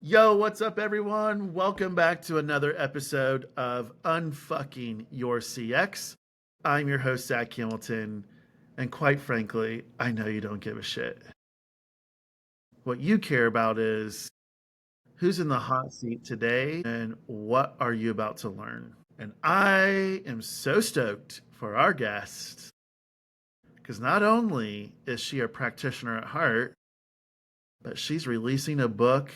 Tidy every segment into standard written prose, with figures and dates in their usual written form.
Yo, what's up, everyone? Welcome back to another episode of Unfucking Your CX. I'm your host, Zack Hamilton, and quite frankly, I know you don't give a shit. What you care about is who's in the hot seat today and what are you about to learn. And I am so stoked for our guest because not only is she a practitioner at heart, but she's releasing a book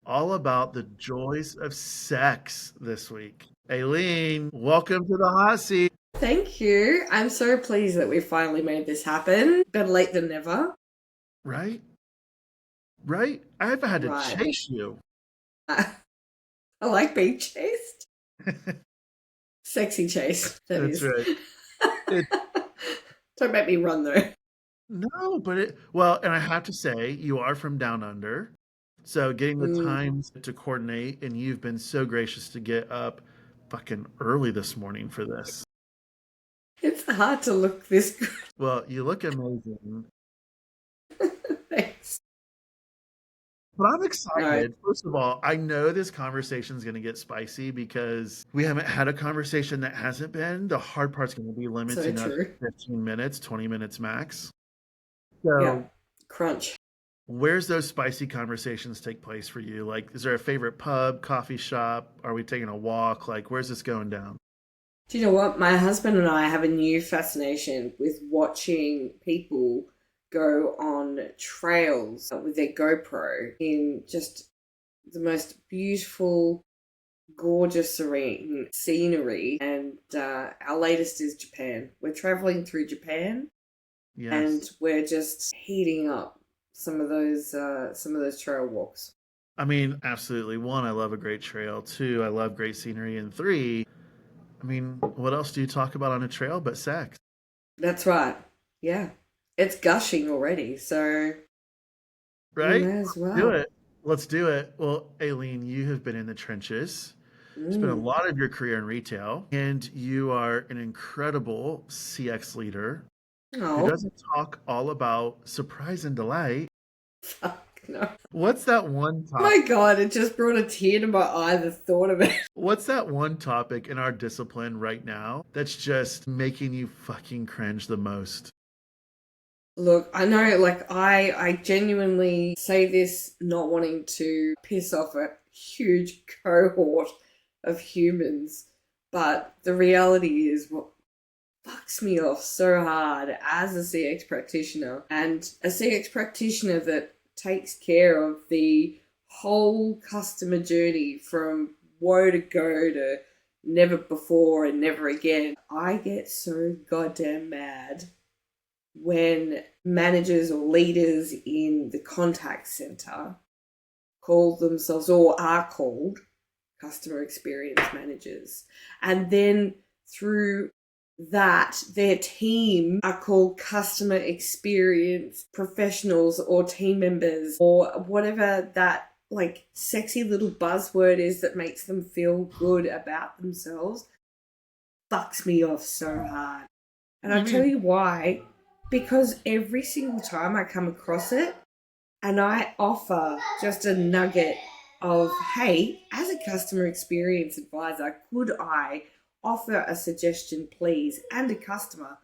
all about the joys of sex this week. Aileen, welcome to the hot seat. Thank you. I'm so pleased that we finally made this happen. Better late than never. Right? Right? I haven't had to Right. chase you. I like being chased. Sexy chase, that That's is. right. It, Don't make me run though. no, but well, and I have to say, you are from down under. So getting the Mm, times to coordinate, and you've been so gracious to get up fucking early this morning for this. it's hard to look this Well, you look amazing. good. Thanks. But I'm No, excited. First of all, I know this conversation is going to get spicy because we haven't had a conversation that hasn't been. The hard part's going to be so limiting us true. to 15 minutes, 20 minutes max. Yeah. So, Crunch. where's those spicy conversations take place for you? Like, is there a favorite pub, coffee shop? Are we taking a walk? Like, where's this going down? Do you know what? My husband and I have a new fascination with watching people go on trails with their GoPro in just the most beautiful, gorgeous, serene scenery. And our latest is Japan. We're traveling through Japan, and Yes. we're just heating up some of those trail walks. I mean, absolutely. One, I love a great trail. Two, I love great scenery. And three, I mean, what else do you talk about on a trail but sex? That's right. Yeah, it's gushing already, so we Right? may as Do well. it. Let's do it. Well, Aileen, you have been in the trenches. Spent a Mm. lot of your career in retail, and you are an incredible CX leader who Oh, doesn't talk all about surprise and delight. fuck no. What's that one Oh my topic? god, it just brought a tear to my eye, the thought of it. What's that one topic in our discipline right now that's just making you fucking cringe the most? Look, I know, like, I genuinely say this not wanting to piss off a huge cohort of humans, but the reality is what fucks me off so hard as a CX practitioner and a CX practitioner that takes care of the whole customer journey from woe to go to never before and never again. I get so goddamn mad when managers or leaders in the contact center call themselves or are called customer experience managers. And then through that, their team are called customer experience professionals or team members or whatever that like sexy little buzzword is that makes them feel good about themselves. Fucks me off so hard. And You I'll tell mean, you why. Because every single time I come across it and I offer just a nugget of, hey, as a customer experience advisor, could I offer a suggestion, please, and a customer?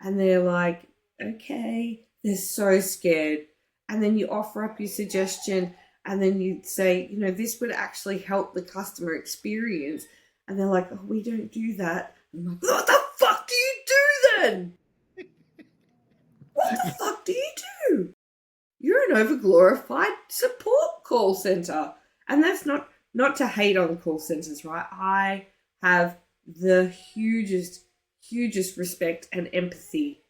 And they're like, okay. They're so scared. And then you offer up your suggestion and then you say, this would actually help the customer experience. And they're like, oh, we don't do that. I'm like, what the fuck do you do then? What the fuck do you do? You're an overglorified support call center. And that's not to hate on call centers, right? I have the hugest respect and empathy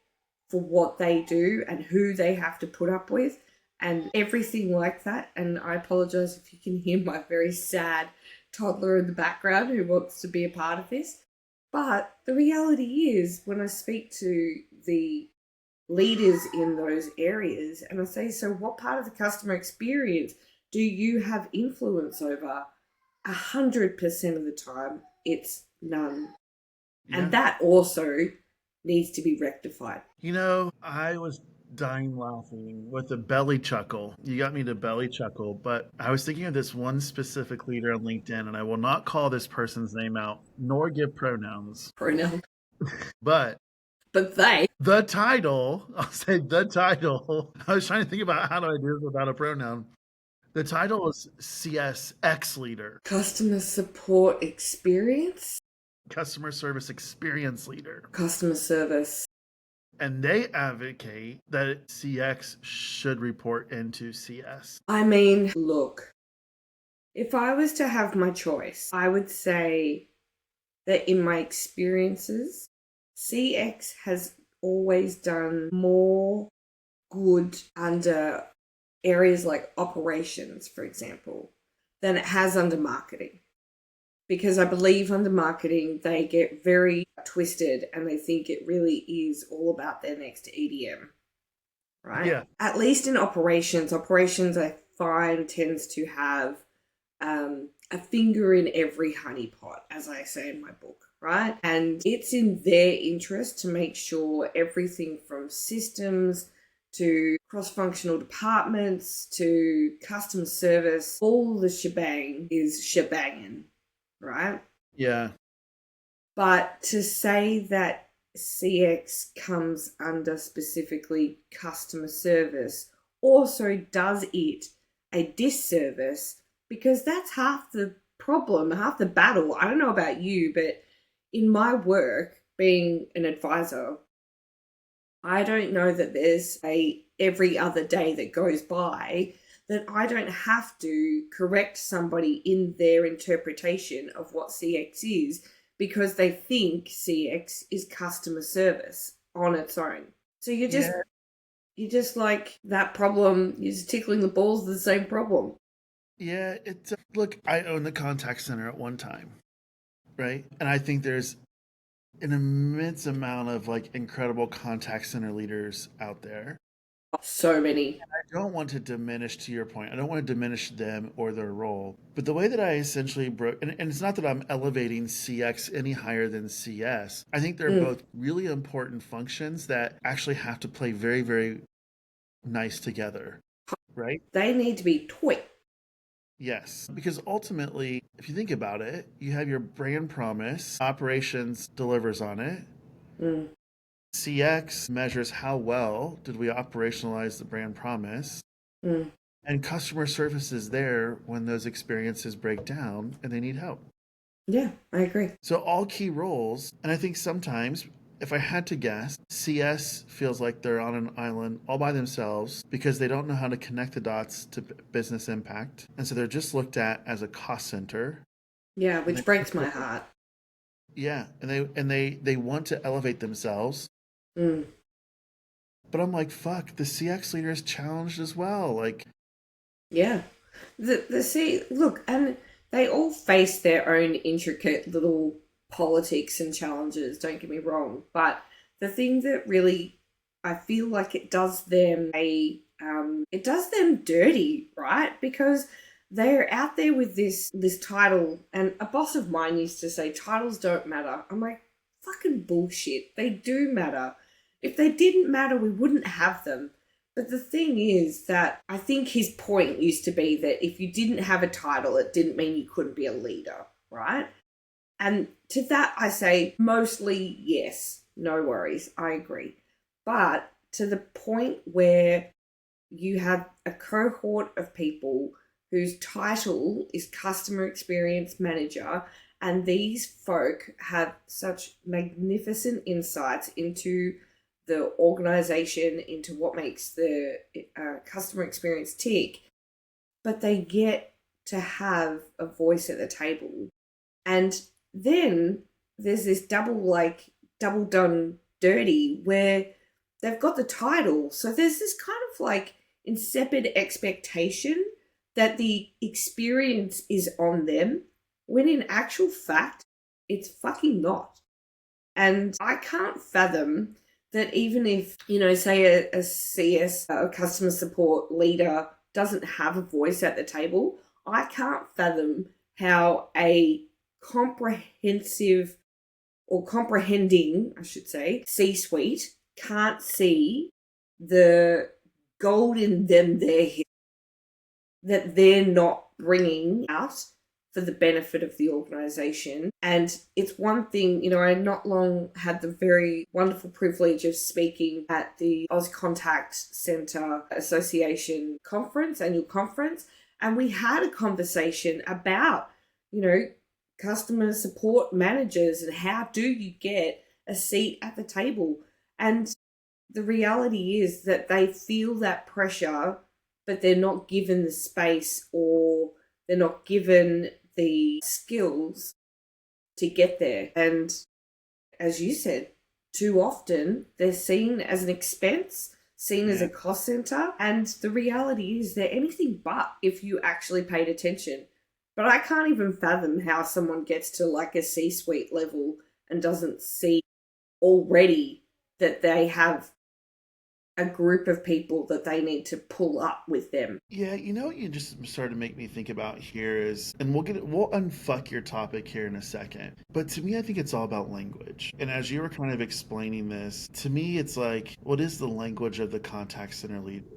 for what they do and who they have to put up with and everything like that. And I apologize if you can hear my very sad toddler in the background who wants to be a part of this. But the reality is, when I speak to the leaders in those areas and I say, so what part of the customer experience do you have influence over? 100% of the time, it's none. yeah. And that also needs to be rectified. I was dying laughing with a belly chuckle. You got me to belly chuckle, but I was thinking of this one specific leader on LinkedIn, and I will not call this person's name out nor give pronouns. Pronoun. But But they. the title, I'll say the title. I was trying to think about how do I do this without a pronoun. The title is CSX leader, Customer support experience? customer service experience leader. Customer service. And they advocate that CX should report into CS. I mean, look, if I was to have my choice, I would say that in my experiences, CX has always done more good under areas like operations, for example, than it has under marketing. Because I believe under marketing, they get very twisted and they think it really is all about their next EDM, right? Yeah. At least in operations, I find tends to have a finger in every honeypot, as I say in my book, right? And it's in their interest to make sure everything from systems to cross-functional departments to customer service, all the shebang is shebanging, right? Yeah. But to say that CX comes under specifically customer service also does it a disservice, because that's half the problem, half the battle. I don't know about you, but in my work, being an advisor, I don't know that there's every other day that goes by that I don't have to correct somebody in their interpretation of what CX is, because they think CX is customer service on its own. So you're just like that problem, you're just tickling the balls of the same problem. Yeah, it's look, I owned the contact center at one time, right? And I think there's an immense amount of like incredible contact center leaders out there. So many. I don't want to diminish, to your point, I don't want to diminish them or their role. But the way that I essentially broke, and it's not that I'm elevating CX any higher than CS, I think they're both really important functions that actually have to play very, very nice together, right? They need to be toy. Yes, because ultimately, if you think about it, you have your brand promise, operations delivers on it. CX measures how well did we operationalize the brand promise. And customer service is there when those experiences break down and they need help. Yeah, I agree. So all key roles, and I think sometimes, if I had to guess, CS feels like they're on an island all by themselves because they don't know how to connect the dots to business impact. And so they're just looked at as a cost center. Yeah, which breaks my heart. Yeah, and they want to elevate themselves. But I'm like, fuck, the CX leader is challenged as well. Like, yeah, look, and they all face their own intricate little politics and challenges. Don't get me wrong, but the thing that really I feel like it does them dirty, right? Because they're out there with this title, and a boss of mine used to say titles don't matter. I'm like, fucking bullshit. They do matter. If they didn't matter, we wouldn't have them. But the thing is that I think his point used to be that if you didn't have a title, it didn't mean you couldn't be a leader, right? And to that I say mostly yes, no worries, I agree. But to the point where you have a cohort of people whose title is customer experience manager, and these folk have such magnificent insights into the organization, into what makes the customer experience tick, but they get to have a voice at the table. And then there's this double done dirty where they've got the title. So there's this kind of like insipid expectation that the experience is on them, when in actual fact, it's fucking not. And I can't fathom that even if, say a CS, a customer support leader, doesn't have a voice at the table, I can't fathom how a comprehensive or comprehending, I should say, C-suite can't see the gold in them there that they're not bringing out for the benefit of the organization. And it's one thing, I not long had the very wonderful privilege of speaking at the Oz Contact Center Association conference, annual conference, and we had a conversation about, customer support managers and how do you get a seat at the table. And the reality is that they feel that pressure, but they're not given the space or they're not given the skills to get there. And as you said, too often they're seen as an expense, seen as a cost center. And the reality is they're anything but if you actually paid attention. But I can't even fathom how someone gets to like a C-suite level and doesn't see already that they have a group of people that they need to pull up with them. Yeah, what you just started to make me think about here is, and we'll unfuck your topic here in a second. But to me, I think it's all about language. And as you were kind of explaining this, to me, it's like, what is the language of the contact center leader?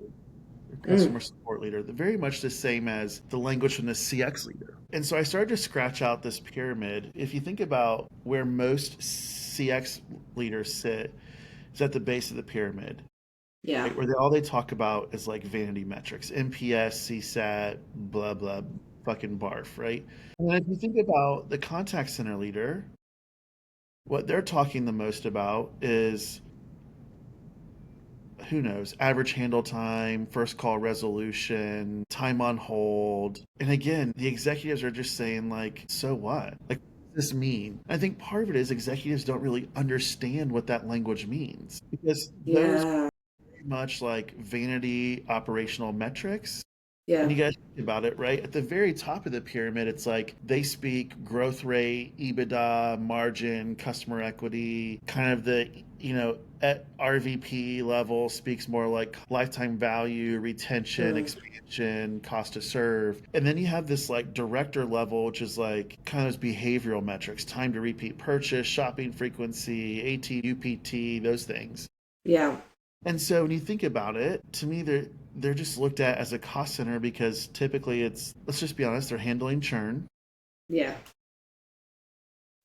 Customer support leader, very much the same as the language from the CX leader. And so I started to scratch out this pyramid. If you think about where most CX leaders sit, is at the base of the pyramid. Yeah. Right? Where all they talk about is like vanity metrics, NPS, CSAT, blah, blah, fucking barf, right? And if you think about the contact center leader, what they're talking the most about is, who knows, average handle time, first call resolution, time on hold. And again, the executives are just saying, like, so what? Like, what does this mean? I think part of it is executives don't really understand what that language means because those are very much like vanity operational metrics. Yeah. And you guys think about it, right? At the very top of the pyramid, it's like they speak growth rate, EBITDA, margin, customer equity, kind of the, at RVP level speaks more like lifetime value, retention, expansion, cost to serve. And then you have this like director level, which is like kind of behavioral metrics, time to repeat purchase, shopping frequency, AT, UPT, those things. Yeah. And so when you think about it, to me, they're just looked at as a cost center because typically it's, let's just be honest, they're handling churn. Yeah.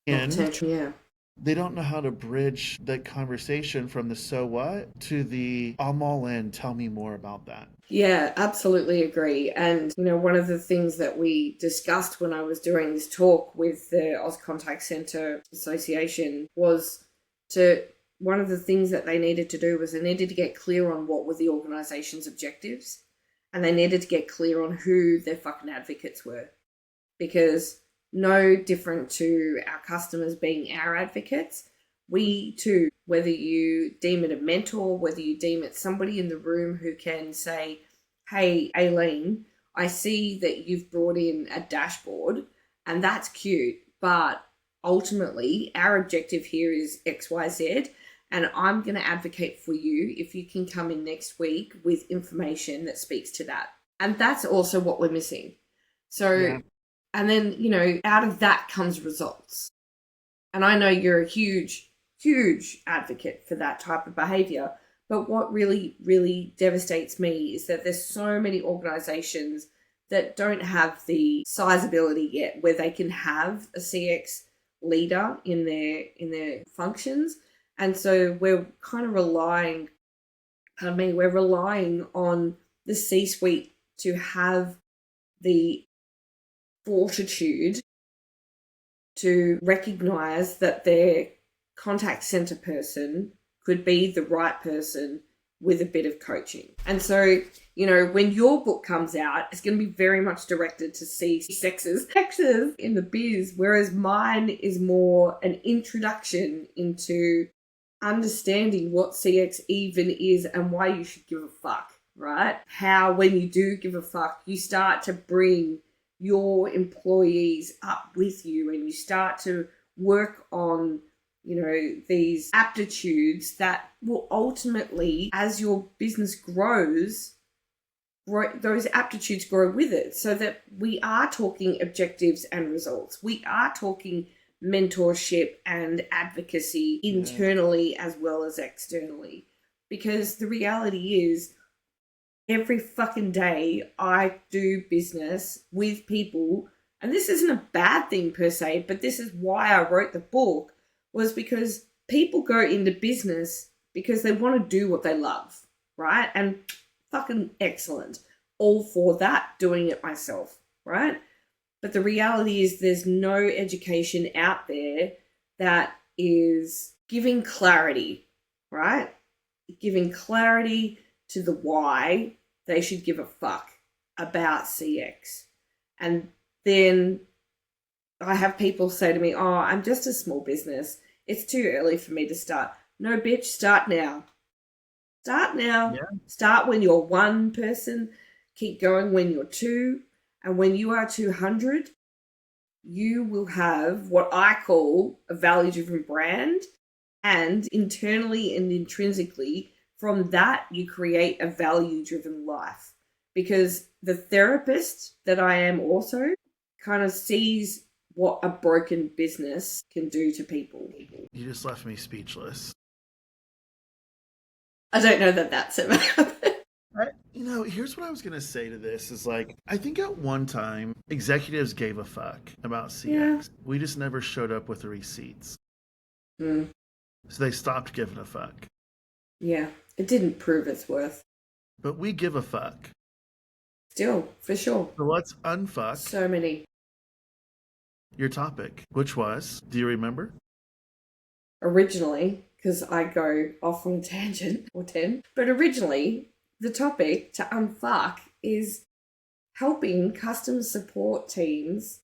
And potential, yeah. They don't know how to bridge that conversation from the so what to the I'm all in, tell me more about that. Yeah, absolutely agree. And, one of the things that we discussed when I was doing this talk with the Oz Contact Center Association was one of the things that they needed to do was they needed to get clear on what were the organization's objectives, and they needed to get clear on who their fucking advocates were. Because no different to our customers being our advocates, we too, whether you deem it a mentor, whether you deem it somebody in the room who can say, hey, Aileen, I see that you've brought in a dashboard and that's cute, but ultimately our objective here is XYZ. And I'm going to advocate for you if you can come in next week with information that speaks to that. And that's also what we're missing. So, and then, out of that comes results. And I know you're a huge, huge advocate for that type of behavior. But what really, really devastates me is that there's so many organizations that don't have the sizability yet where they can have a CX leader in their functions. And so we're kind of relying on the C-suite to have the fortitude to recognize that their contact center person could be the right person with a bit of coaching. And so, when your book comes out, it's going to be very much directed to CEXs in the biz, whereas mine is more an introduction into understanding what CX even is and why you should give a fuck, right? How, when you do give a fuck, you start to bring your employees up with you and you start to work on, these aptitudes that will ultimately, as your business grows, those aptitudes grow with it, so that we are talking objectives and results. We are talking mentorship and advocacy internally as well as externally. Because the reality is, every fucking day I do business with people, and this isn't a bad thing per se, but this is why I wrote the book, was because people go into business because they want to do what they love, right? And fucking excellent. All for that, doing it myself, right? But the reality is there's no education out there that is giving clarity, right? Giving clarity to the why they should give a fuck about CX. And then I have people say to me, oh, I'm just a small business. It's too early for me to start. No, bitch, start now. Start now. Yeah. Start when you're one person. Keep going when you're two. And when you are 200, you will have what I call a value-driven brand. And internally and intrinsically, from that, you create a value-driven life. Because the therapist that I am also kind of sees what a broken business can do to people. You just left me speechless. I don't know that that's ever happened. Here's what I was going to say to this is like, I think at one time, executives gave a fuck about CX. Yeah. We just never showed up with the receipts. Mm. So they stopped giving a fuck. Yeah, it didn't prove its worth. But we give a fuck. Still, for sure. So let's unfuck So many. your topic, which was, do you remember? Originally, because I go off on a tangent or 10, but originally, the topic to unfuck is helping customer support teams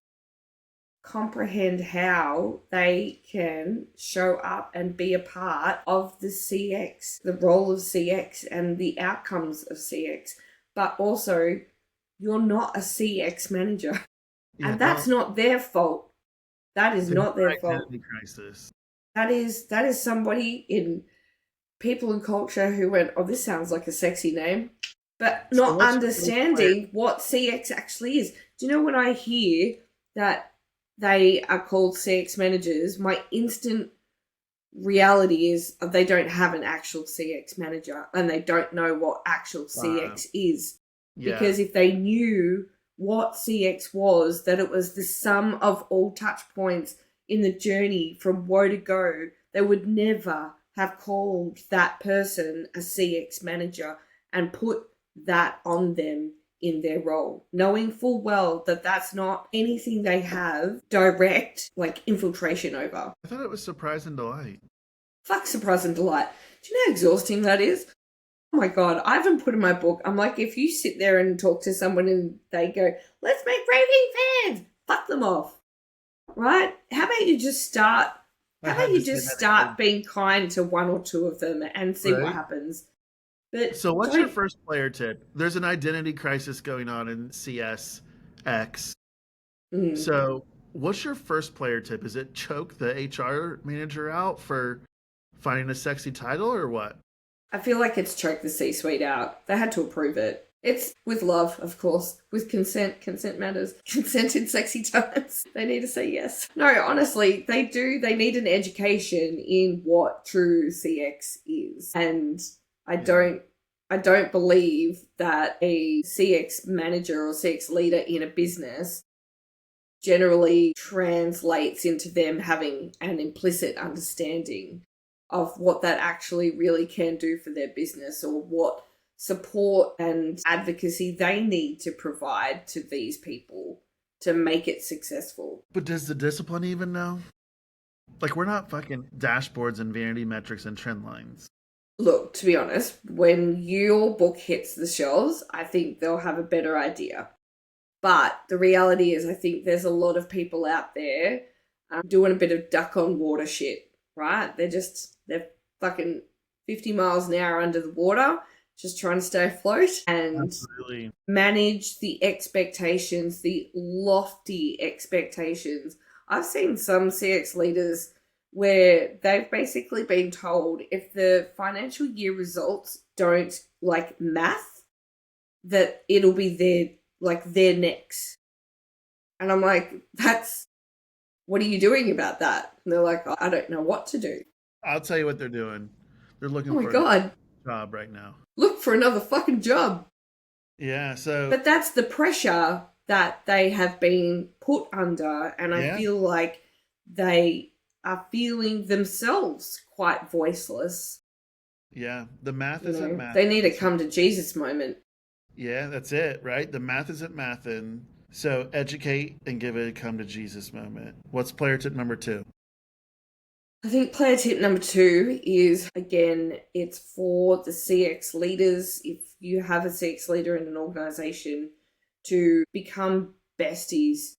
comprehend how they can show up and be a part of the CX, the role of CX and the outcomes of CX. But also, you're not a CX manager. And that's not their fault. That is not their fault. Crisis. That is somebody in people and culture who went, oh, this sounds like a sexy name, but not understanding what CX actually is. Do you know when I hear that they are called CX managers, my instant reality is they don't have an actual CX manager and they don't know what actual CX is. Yeah. Because if they knew what CX was, that it was the sum of all touch points in the journey from woe to go, they would never have called that person a CX manager and put that on them in their role, knowing full well that that's not anything they have direct, like, infiltration over. I thought it was surprise and delight. Fuck surprise and delight. Do you know how exhausting that is? Oh my God, I haven't put in my book, I'm like, if you sit there and talk to someone and they go, let's make raving fans, fuck them off. Right? How about you just start being kind to one or two of them and see what happens? But so what's your first player tip? There's an identity crisis going on in CSX. So what's your first player tip? Is it choke the HR manager out for finding a sexy title or what? I feel like it's choke the C-suite out. They had to approve it. It's with love, of course, with consent. Consent matters. Consent in sexy times. They need to say yes. No, honestly, they do. They need an education in what true CX is. And I don't believe that a CX manager or CX leader in a business generally translates into them having an implicit understanding of what that actually really can do for their business or what support and advocacy they need to provide to these people to make it successful. But does the discipline even know? Like, we're not fucking dashboards and vanity metrics and trend lines. Look, to be honest, when your book hits the shelves, I think they'll have a better idea. But the reality is, I think there's a lot of people out there doing a bit of duck on water shit, right? They're fucking 50 miles an hour under the water, just trying to stay afloat and manage the expectations, the lofty expectations. I've seen some CX leaders where they've basically been told if the financial year results don't like math, that it'll be their next. And I'm like, what are you doing about that? And they're like, I don't know what to do. I'll tell you what they're doing. They're looking for God. job right now. Look for another fucking job. Yeah, so But that's the pressure that they have been put under, and I yeah, feel like they are feeling themselves quite voiceless. yeah. The math You isn't know, math. they need a come to Jesus moment. Yeah, that's it, right? The math isn't mathin'. So educate and give it a come to Jesus moment. What's player tip number 2? I think player tip number 2 is, again, it's for the CX leaders. If you have a CX leader in an organization, to become besties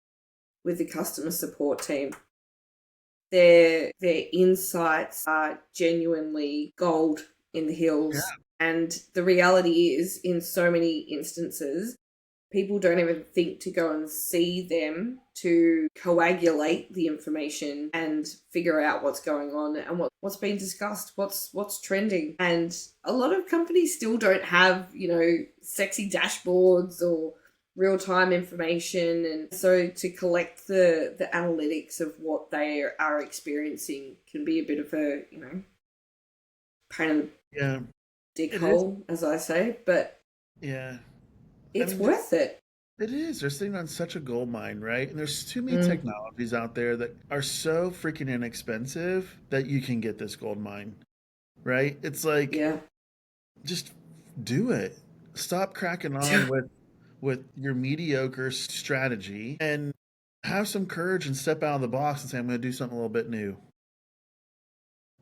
with the customer support team. Their insights are genuinely gold in the Yeah. hills. And the reality is, in so many instances, people don't even think to go and see them to coagulate the information and figure out what's going on and what's being discussed, what's trending. And a lot of companies still don't have, sexy dashboards or real-time information, and so to collect the analytics of what they are experiencing can be a bit of a pain in the Yeah, dick it is. hole, as I say, but Yeah. I it's mean, worth it. it is. They're sitting on such a gold mine, right? And there's too many Mm, technologies out there that are so freaking inexpensive that you can get this gold mine, right? It's like yeah. just do it. Stop cracking on with your mediocre strategy and have some courage and step out of the box and say, I'm going to do something a little bit new.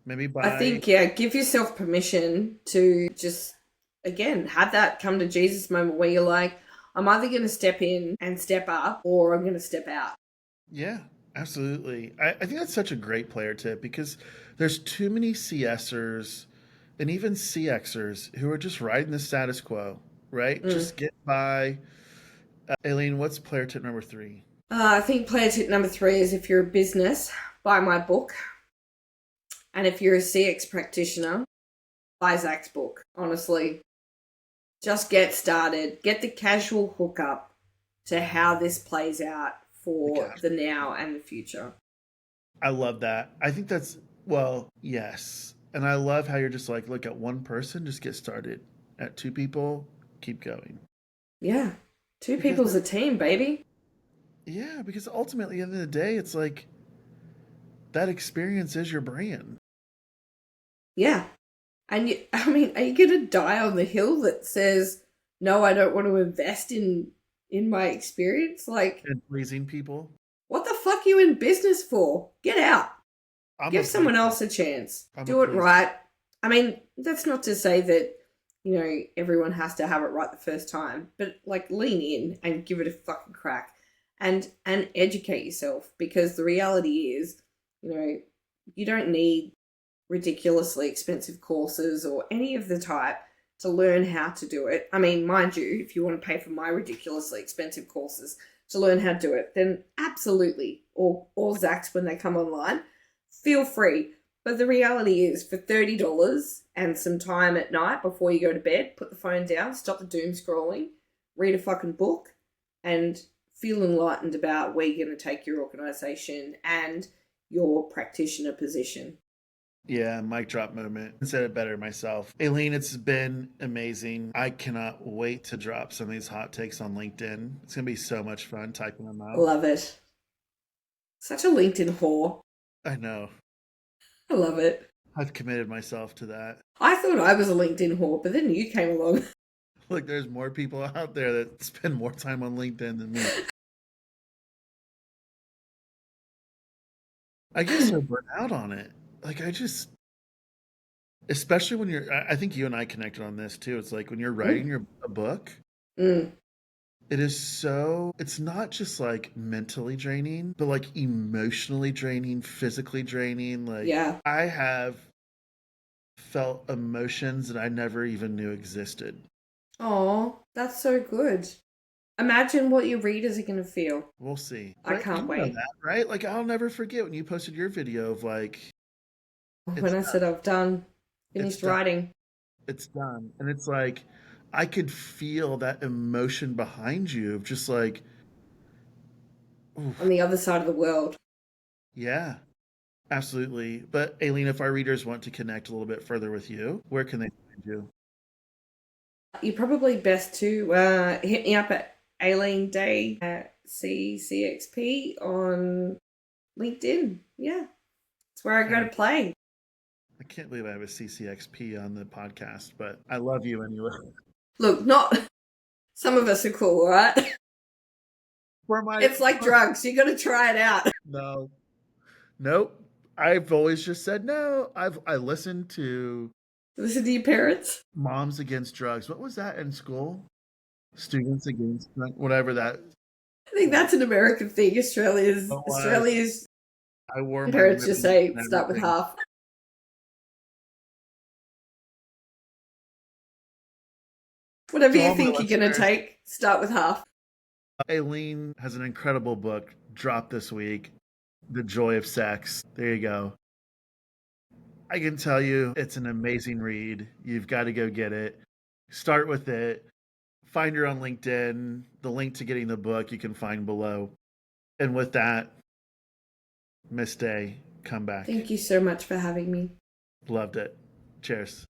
Maybe I buy. think, yeah, give yourself permission to just, again, have that come to Jesus moment where you're like, I'm either going to step in and step up or I'm going to step out. Yeah, absolutely. I think that's such a great player tip because there's too many CSers and even CXers who are just riding the status quo, right? Mm. Just get by. Aileen, what's player tip number 3? I think player tip number 3 is, if you're a business, buy my book. And if you're a CX practitioner, buy Zach's book. Honestly, just get started. Get the casual hookup to how this plays out The for cash. the now and the future. I love that. I think that's, well, yes. And I love how you're just like, look at one person, just get started. At two people, keep going. Yeah. Two Because, people's a team, baby. yeah, because ultimately, at the end of the day, it's like that experience is your brand. Yeah. And I mean, are you going to die on the hill that says, no, I don't want to invest in my experience? Like, And pleasing people. what the fuck are you in business for? Get out. I'm a Give someone pleaser. else a chance. I'm a Do it pleaser. right. I mean, that's not to say that, everyone has to have it right the first time, but like lean in and give it a fucking crack and educate yourself, because the reality is, you don't need ridiculously expensive courses or any of the type to learn how to do it. I mean, mind you, if you want to pay for my ridiculously expensive courses to learn how to do it, then absolutely, or Zach's when they come online, feel free. But the reality is, for $30 and some time at night before you go to bed, put the phone down, stop the doom scrolling, read a fucking book, and feel enlightened about where you're going to take your organization and your practitioner position. Yeah, mic drop moment. I said it better myself. Aileen, it's been amazing. I cannot wait to drop some of these hot takes on LinkedIn. It's going to be so much fun typing them out. Love it. Such a LinkedIn whore. I know. I love it. I've committed myself to that. I thought I was a LinkedIn whore, but then you came along. Look, there's more people out there that spend more time on LinkedIn than me. I get so burnt out on it. Like, I just, especially when you're, I think you and I connected on this too. It's like when you're Mm, writing a book, mm, it is so, it's not just like mentally draining, but like emotionally draining, physically draining. Like, yeah. I have felt emotions that I never even knew existed. Oh, that's so good. Imagine what your readers are going to feel. We'll see. I But you can't know wait. that, right? Like, I'll never forget when you posted your video of like, When it's I said done, I've done, it's finished done, writing. it's done. And it's like, I could feel that emotion behind you of just like, On oof, the other side of the world. yeah, absolutely. But Aileen, if our readers want to connect a little bit further with you, where can they? find you? You're probably best to hit me up at Aileen Day at CEXy on LinkedIn. Yeah, it's where I go to play. I can't believe I have a CCXP on the podcast, but I love you anyway. Look, not some of us are cool, right? It's like drugs. You got to try it out. No, nope. I've always just said no. I listened to Listen to your parents. Moms Against Drugs. What was that in school? Students Against whatever that. I think that's an American thing. Australia's I wore my parents just say and start with everything. half. Whatever To you all my think you're going to listeners, take, start with half. Aileen has an incredible book dropped this week, The Joy of Sex. There you go. I can tell you it's an amazing read. You've got to go get it. Start with it. Find her on LinkedIn. The link to getting the book you can find below. And with that, Miss Day, come back. Thank you so much for having me. Loved it. Cheers.